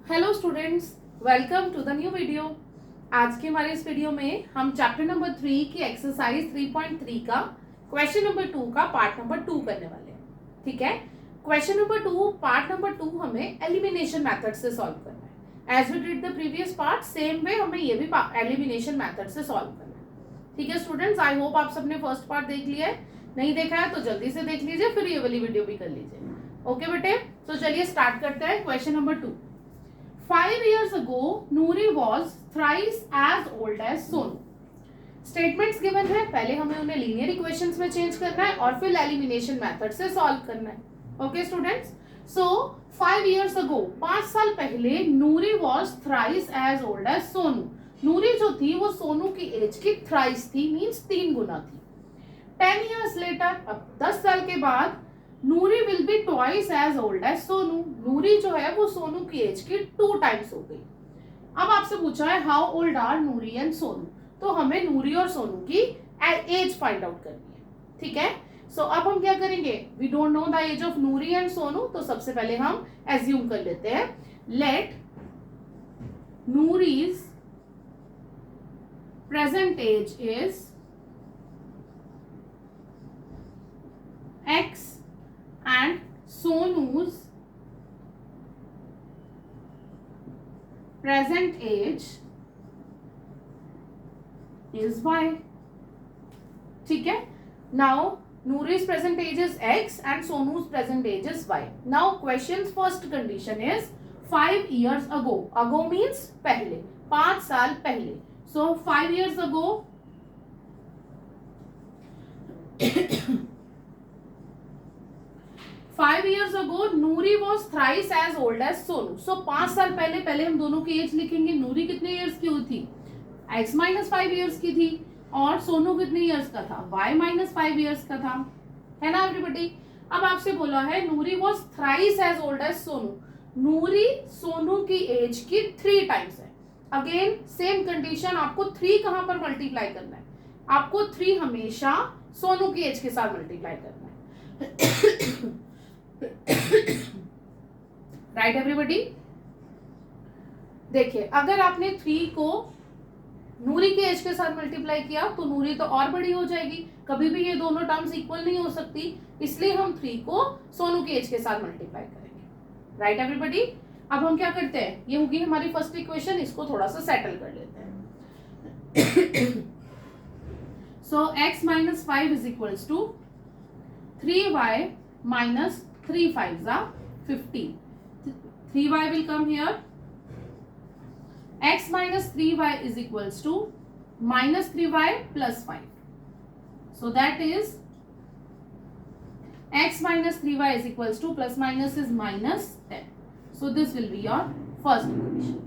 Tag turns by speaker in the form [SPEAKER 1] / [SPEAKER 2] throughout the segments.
[SPEAKER 1] Hello students, welcome to the new video. आज के हमारे इस वीडियो में हम चैप्टर नंबर 3 की एक्सरसाइज 3.3 का क्वेश्चन नंबर 2 का पार्ट नंबर 2 करने वाले हैं। ठीक है, क्वेश्चन नंबर 2 पार्ट नंबर 2 हमें एलिमिनेशन मेथड से सॉल्व करना है। As we did the previous part, same way हमें ये भी एलिमिनेशन मेथड से सॉल्व करना है। ठीक है स्टूडेंट्स, आई होप आप सबने फर्स्ट पार्ट देख लिया है। नहीं देखा है तो जल्दी से देख लीजिए, फिर ये वाली वीडियो भी कर लीजिए। ओके बेटे, तो चलिए स्टार्ट करते हैं question number 2। 5 years ago, Noori was thrice as old as Sonu. Statements given है, पहले हमें उन्हें लीनियर इक्वेशंस में चेंज करना है और फिर एलिमिनेशन मेथड से सॉल्व करना है। ओके स्टूडेंट्स, सो 5 years ago, 5 साल पहले नूरी was thrice as old as Sonu. Noori जो थी वो सोनू की एज की थ्राइस थी, मींस 3 गुना थी। 10 years later, अब 10 साल के बाद Noori will be twice as old as Sonu. Noori जो है वो सोनू की एज की 2 टाइम्स हो गई। अब आपसे पूछा है how old are Noori and Sonu, तो हमें नूरी और सोनू की एज फाइंड आउट करनी है। ठीक है, सो अब हम क्या करेंगे, we don't know the age of Noori and Sonu, तो सबसे पहले हम एज्यूम कर लेते हैं, let Noori's present age is x and Sonu's present age is y. ठीक है, now Noori's present age is x and Sonu's present age is y. Now question's first condition is 5 years ago. Ago means पहले, 5 साल पहले. So 5 years ago 5 years ago Noori was thrice as old as Sonu. सो 5 साल पहले हम दोनों की as लिखेंगे। नूरी कितने इयर्स की हुई थी, x माइनस 5 ईयर्स की थी, और सोनू कितने इयर्स का था, y माइनस 5 ईयर्स का था, है ना एवरीबॉडी। अब आपसे बोला है नूरी was thrice as old as Sonu. नूरी सोनू की एज की 3 टाइम्स है। अगेन सेम कंडीशन, आपको 3 कहां पर मल्टीप्लाई करना है, आपको 3 हमेशा सोनू की एज के साथ मल्टीप्लाई करना है। राइट एवरीबॉडी, देखिए अगर आपने 3 को नूरी के एज के साथ मल्टीप्लाई किया तो नूरी तो और बड़ी हो जाएगी, कभी भी ये दोनों टर्म्स इक्वल नहीं हो सकती, इसलिए हम 3 को सोनू के एज के साथ मल्टीप्लाई करेंगे। राइट एवरीबॉडी, अब हम क्या करते हैं, ये होगी हमारी फर्स्ट इक्वेशन, इसको थोड़ा सा सेटल कर लेते हैं। So x minus 5 is equals to 3y minus 3 5s are 15. 3y will come here. X minus 3y is equals to minus 3y plus 5. So that is x minus 3y is equals to plus minus is minus 10. So this will be your first equation.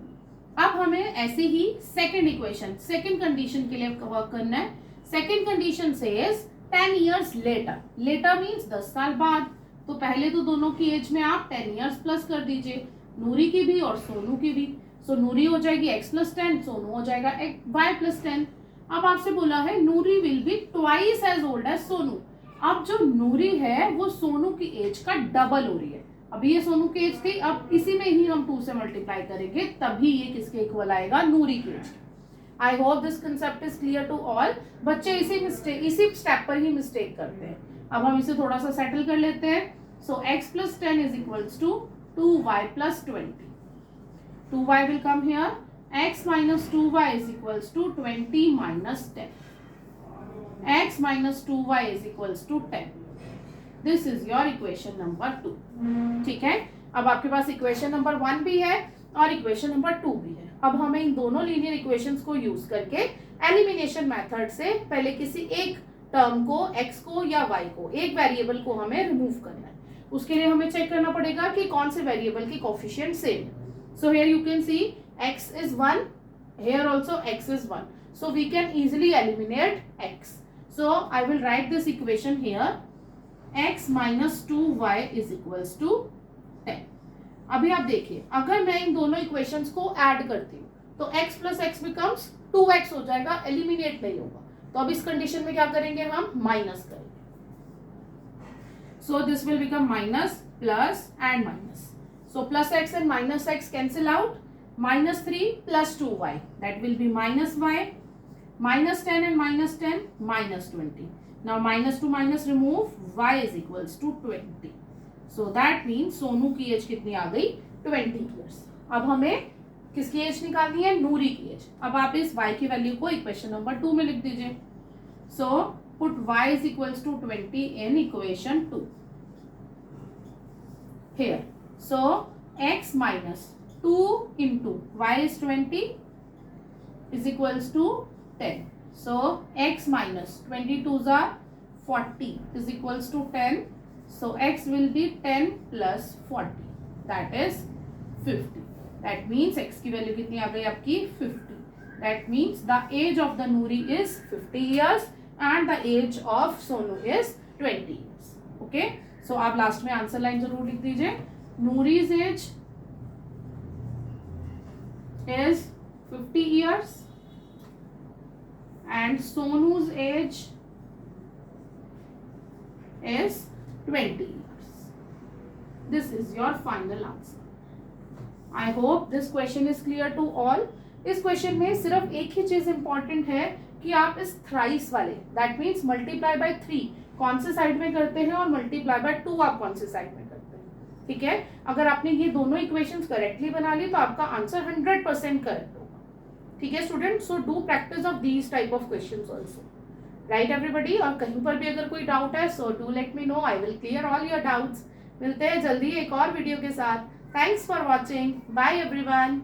[SPEAKER 1] अब हमें ऐसे ही second equation, second condition के लिए work करना है। Second condition says 10 years later. Later means 10 साल बाद, तो पहले तो दोनों की एज में आप 10 years प्लस कर दीजिए, नूरी की भी और सोनू की भी। सो नूरी हो जाएगी x प्लस 10, सोनू हो जाएगा y प्लस 10। अब आपसे बोला है Noori will be twice as old as Sonu. अब जो नूरी है वो सोनू की एज का डबल हो रही है। अभी ये सोनू की एज थी, अब इसी में ही हम 2 से मल्टीप्लाई करेंगे, तभी ये किसके इक्वल आएगा, नूरी की age. I hope this concept is clear to all. बच्चे इसी स्टेप पर ही मिस्टेक करते हैं। अब हम इसे थोड़ा सा सेटल कर लेते हैं। So x plus 10 is equals to 2y plus 20. 2y will come here. x minus 2y is equals to 20 minus 10. x minus 2y is equals to 10. This is your equation number 2. ठीक है, अब आपके पास equation number 1 भी है और equation number 2 भी है। अब हमें इन दोनों लीनियर इक्वेशंस को यूज करके एलिमिनेशन मेथड से पहले किसी एक टर्म को, x को या y को, एक वेरिएबल को हमें रिमूव करना है। उसके लिए हमें चेक करना पड़ेगा कि कौन से वेरिएबल की कोफिशिएंट सेम है। So here you can see x is 1, here also x is 1, so we can easily eliminate x. So I will write this equation here, x minus 2y is equals to 10. अभी आप देखिए, अगर मैं इन दोनों equations को add करती हूँ तो x plus x becomes 2x हो जाएगा, एलिमिनेट नहीं होगा। तो अब इस कंडीशन में क्या करेंगे, हम माइनस करेंगे। So this will become minus, plus and minus. So plus x and minus x cancel out. Minus 3 plus 2y. That will be minus y. Minus 10 and minus 10 minus 20. Now minus to minus remove. Y is equals to 20. So that means Sonu की as कितनी आ गई 20 years. अब हमें किसकी as निकालनी है? नूरी की as. अब आप इस y की वैल्यू को इक्वेशन नंबर 2 में लिख दीजिए. So put y is equals to 20 in equation 2. Here. So x minus 2 into y is 20 is equals to 10. So x minus 22s are 40 is equals to 10. So x will be 10 plus 40. That is 50. That means x की value कितनी आ गई आपकी 50. That means the age of the Noori is 50 years and the age of Sonu is 20 years. Okay. So आप last में answer line जरूर लिख दीजिए. Noori's age is 50 years and Sonu's age is 20 years. This is your final answer. I hope this question is clear to all. इस question में सिर्फ एक ही चीज इंपॉर्टेंट है कि आप इस थ्राइस वाले दैट मीन्स मल्टीप्लाई बाय 3 कौन से साइड में करते हैं और मल्टीप्लाई बाय 2 आप कौन से साइड में करते हैं. ठीक है. अगर आपने ये दोनों इक्वेशंस करेक्टली बना ली तो आपका आंसर 100% करेक्ट होगा. ठीक है student. So do practice of these type of questions also. Right everybody. और कहीं पर भी अगर कोई डाउट है so do let me know. I will clear all your doubts. मिलते हैं जल्दी एक और वीडियो के साथ. Thanks for watching. Bye everyone.